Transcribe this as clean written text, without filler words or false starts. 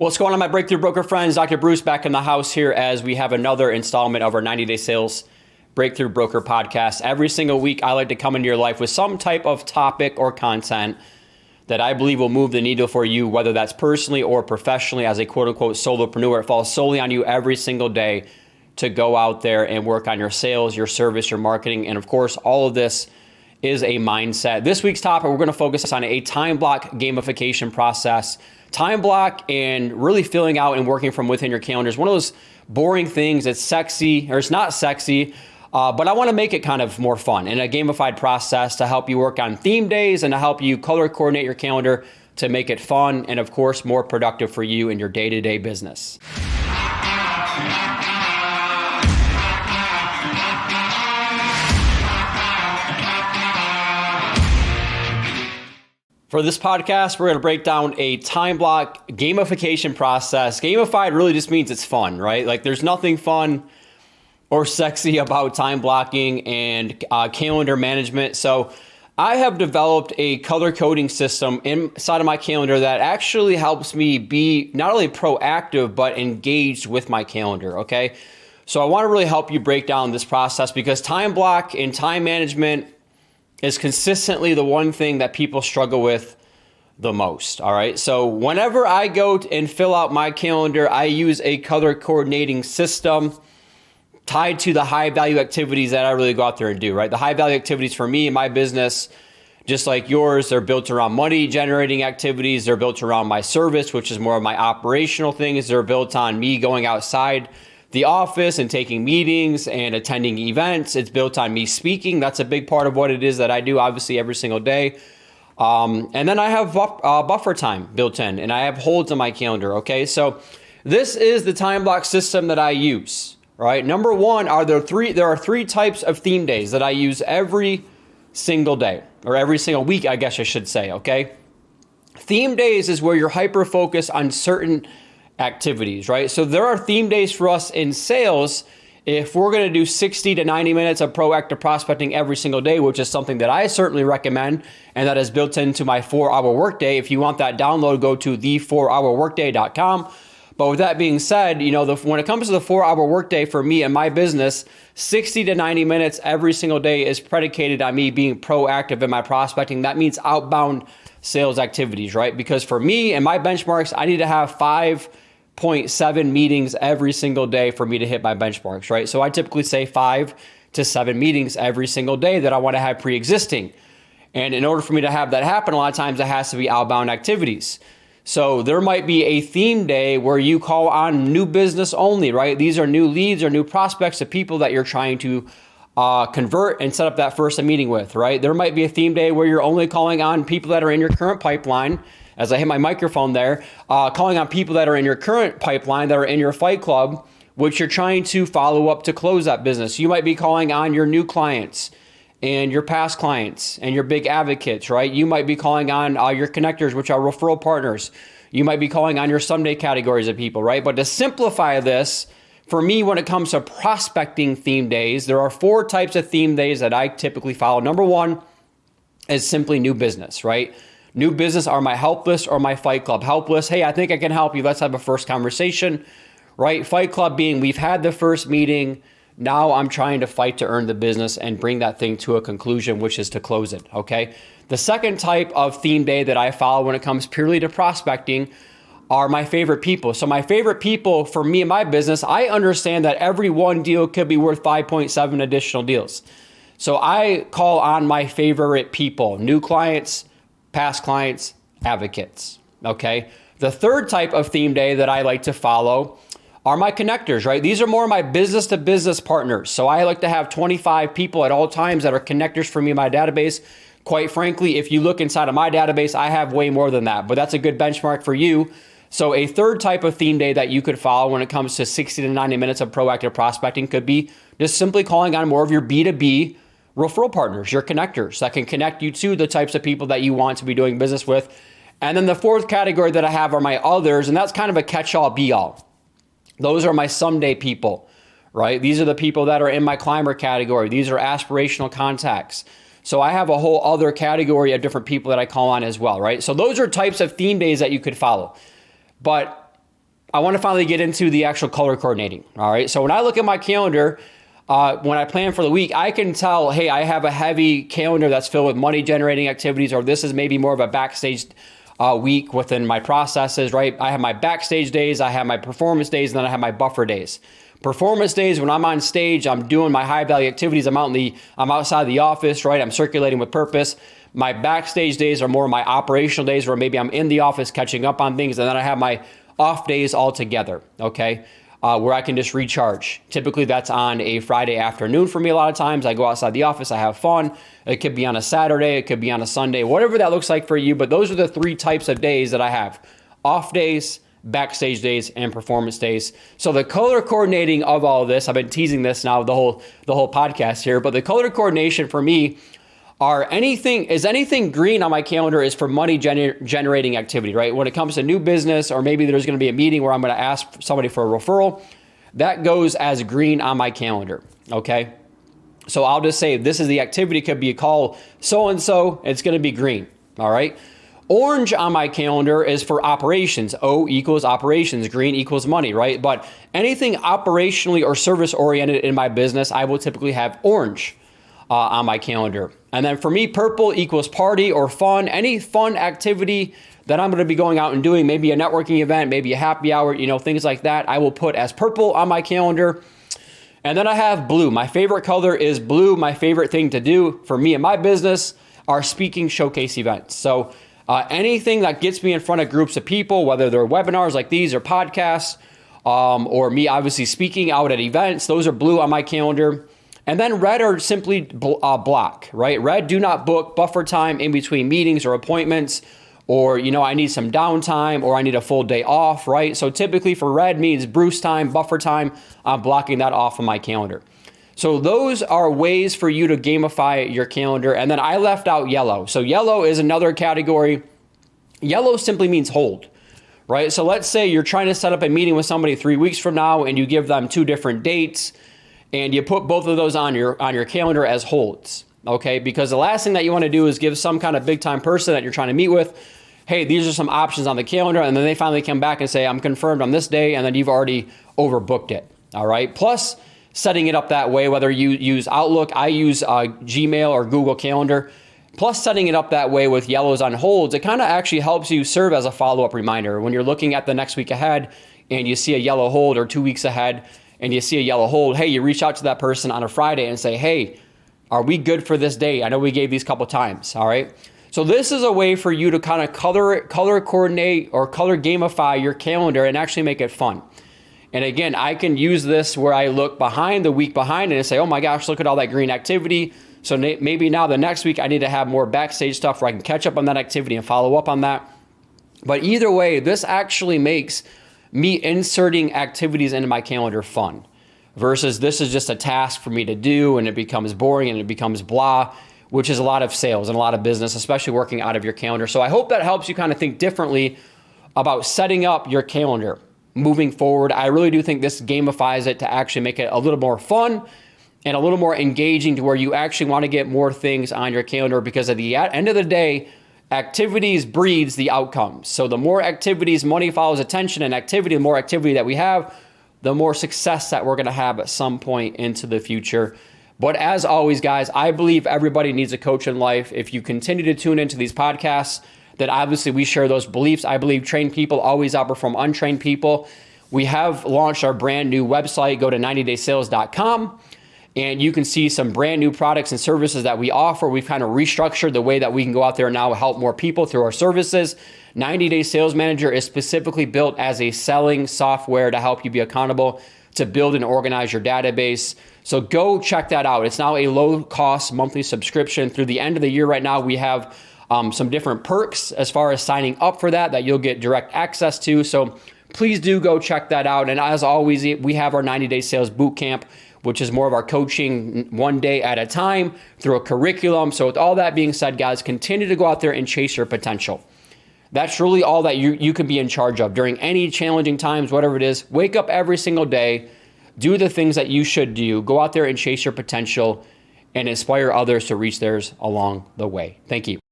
What's going on, my Breakthrough Broker friends? Dr. Bruce back in the house here as we have another installment of our 90-Day Sales Breakthrough Broker podcast. Every single week, I like to come into your life with some type of topic or content that I believe will move the needle for you, whether that's personally or professionally as a quote-unquote solopreneur. It falls solely on you every single day to go out there and work on your sales, your service, your marketing, and of course, all of this is a mindset. This week's topic, we're going to focus on a time block gamification process. Time block and really filling out and working from within your calendar is one of those boring things. It's sexy, or it's not sexy, but I want to make it kind of more fun in a gamified process to help you work on theme days and to help you color coordinate your calendar to make it fun and, of course, more productive for you in your day-to-day business. For this podcast, we're going to break down a time block gamification process. Gamified really just means it's fun, right? Like there's nothing fun or sexy about time blocking and calendar management. So I have developed a color coding system inside of my calendar that actually helps me be not only proactive, but engaged with my calendar, okay? So I want to really help you break down this process because time block and time management is consistently the one thing that people struggle with the most, all right? So whenever I go and fill out my calendar, I use a color coordinating system tied to the high value activities that I really go out there and do, right? The high value activities for me and my business, just like yours, they're built around money generating activities. They're built around my service, which is more of my operational things. They're built on me going outside the office and taking meetings and attending events. It's built on me speaking. That's a big part of what it is that I do, obviously, every single day. And then I have buffer time built in, and I have holds on my calendar, okay? So this is the time block system that I use, right? Number one, there are three types of theme days that I use every single day, or every single week, I guess I should say, okay? Theme days is where you're hyper-focused on certain activities, right? So there are theme days for us in sales if we're going to do 60 to 90 minutes of proactive prospecting every single day, which is something that I certainly recommend and that is built into my 4-hour workday. If you want that download, go to the4hourworkday.com. But with that being said, when it comes to the 4-hour workday for me and my business, 60 to 90 minutes every single day is predicated on me being proactive in my prospecting. That means outbound sales activities, right? Because for me and my benchmarks, I need to have 5.7 meetings every single day for me to hit my benchmarks, right? So I typically say 5 to 7 meetings every single day that I want to have pre-existing. And in order for me to have that happen, a lot of times it has to be outbound activities. So there might be a theme day where you call on new business only, right? These are new leads or new prospects of people that you're trying to convert and set up that first meeting with, right? There might be a theme day where you're only calling on people that are in your current pipeline. As I hit my microphone there, calling on people that are in your current pipeline, that are in your fight club, which you're trying to follow up to close that business. You might be calling on your new clients and your past clients and your big advocates, right? You might be calling on your connectors, which are referral partners. You might be calling on your someday categories of people, right? But to simplify this, for me, when it comes to prospecting theme days, there are 4 types of theme days that I typically follow. Number one is simply new business, right? New business are my help list or my fight club. Help list, hey, I think I can help you. Let's have a first conversation, right? Fight club being we've had the first meeting. Now I'm trying to fight to earn the business and bring that thing to a conclusion, which is to close it, okay? The second type of theme day that I follow when it comes purely to prospecting are my favorite people. So my favorite people for me and my business, I understand that every one deal could be worth 5.7 additional deals. So I call on my favorite people, new clients, past clients, advocates, okay? The third type of theme day that I like to follow are my connectors, right? These are more my business to business partners. So I like to have 25 people at all times that are connectors for me in my database. Quite frankly, if you look inside of my database, I have way more than that, but that's a good benchmark for you. So a third type of theme day that you could follow when it comes to 60 to 90 minutes of proactive prospecting could be just simply calling on more of your B2B referral partners, your connectors that can connect you to the types of people that you want to be doing business with. And then the fourth category that I have are my others, and that's kind of a catch-all, be-all. Those are my someday people, right? These are the people that are in my climber category. These are aspirational contacts. So I have a whole other category of different people that I call on as well, right? So those are types of theme days that you could follow. But I want to finally get into the actual color coordinating. All right. So when I look at my calendar, when I plan for the week, I can tell, hey, I have a heavy calendar that's filled with money generating activities, or this is maybe more of a backstage week within my processes, right? I have my backstage days, I have my performance days, and then I have my buffer days. Performance days, when I'm on stage, I'm doing my high value activities. I'm outside the office, right? I'm circulating with purpose. My backstage days are more my operational days where maybe I'm in the office catching up on things. And then I have my off days all together, okay? Where I can just recharge. Typically that's on a Friday afternoon for me. A lot of times I go outside the office, I have fun. It could be on a Saturday, it could be on a Sunday, whatever that looks like for you. But those are the 3 types of days that I have: off days, backstage days, and performance days. So the color coordinating of all of this, I've been teasing this now the whole podcast here, but the color coordination for me anything green on my calendar is for money generating activity, right? When it comes to new business, or maybe there's going to be a meeting where I'm going to ask somebody for a referral, that goes as green on my calendar, okay? So I'll just say this is the activity. It could be a call so-and-so, it's going to be green, all right? Orange on my calendar is for operations. O equals operations, green equals money, right? But anything operationally or service oriented in my business, I will typically have orange on my calendar. And then for me, purple equals party or fun. Any fun activity that I'm going to be going out and doing, maybe a networking event, maybe a happy hour, things like that, I will put as purple on my calendar. And then I have blue. My favorite color is blue. My favorite thing to do for me and my business are speaking showcase events. So anything that gets me in front of groups of people, whether they're webinars like these or podcasts, or me obviously speaking out at events, those are blue on my calendar. And then red are simply block, right? Red, do not book, buffer time in between meetings or appointments, or, I need some downtime, or I need a full day off, right? So typically for red means Bruce time, buffer time, I'm blocking that off on my calendar. So those are ways for you to gamify your calendar. And then I left out yellow. So yellow is another category. Yellow simply means hold, right? So let's say you're trying to set up a meeting with somebody 3 weeks from now, and you give them 2 different dates, and you put both of those on your calendar as holds, okay? Because the last thing that you want to do is give some kind of big time person that you're trying to meet with, hey, these are some options on the calendar, and then they finally come back and say, I'm confirmed on this day, and then you've already overbooked it, all right? Plus, setting it up that way, whether you use Outlook, I use Gmail or Google Calendar, plus setting it up that way with yellows on holds, it kind of actually helps you serve as a follow-up reminder. When you're looking at the next week ahead and you see a yellow hold, or 2 weeks ahead, and you see a yellow hold, hey, you reach out to that person on a Friday and say, hey, are we good for this date? I know we gave these a couple times, all right? So this is a way for you to kind of color coordinate or color gamify your calendar and actually make it fun. And again, I can use this where I look behind the week behind and say, oh my gosh, look at all that green activity. So maybe now the next week I need to have more backstage stuff where I can catch up on that activity and follow up on that. But either way, this actually makes me inserting activities into my calendar fun, versus this is just a task for me to do and it becomes boring and it becomes blah, which is a lot of sales and a lot of business, especially working out of your calendar. So I hope that helps you kind of think differently about setting up your calendar moving forward. I really do think this gamifies it to actually make it a little more fun and a little more engaging, to where you actually want to get more things on your calendar, because at the end of the day, activities breeds the outcomes. So the more activities, money follows attention, and activity, the more activity that we have, the more success that we're going to have at some point into the future. But as always, guys, I believe everybody needs a coach in life. If you continue to tune into these podcasts, that obviously we share those beliefs. I believe trained people always outperform untrained people. We have launched our brand new website. Go to 90daysales.com. And you can see some brand new products and services that we offer. We've kind of restructured the way that we can go out there and now help more people through our services. 90 Day Sales Manager is specifically built as a selling software to help you be accountable to build and organize your database. So go check that out. It's now a low-cost monthly subscription. Through the end of the year right now, we have some different perks as far as signing up for that you'll get direct access to. So please do go check that out. And as always, we have our 90-day sales bootcamp, which is more of our coaching one day at a time through a curriculum. So with all that being said, guys, continue to go out there and chase your potential. That's really all that you can be in charge of during any challenging times, whatever it is. Wake up every single day, do the things that you should do, go out there and chase your potential and inspire others to reach theirs along the way. Thank you.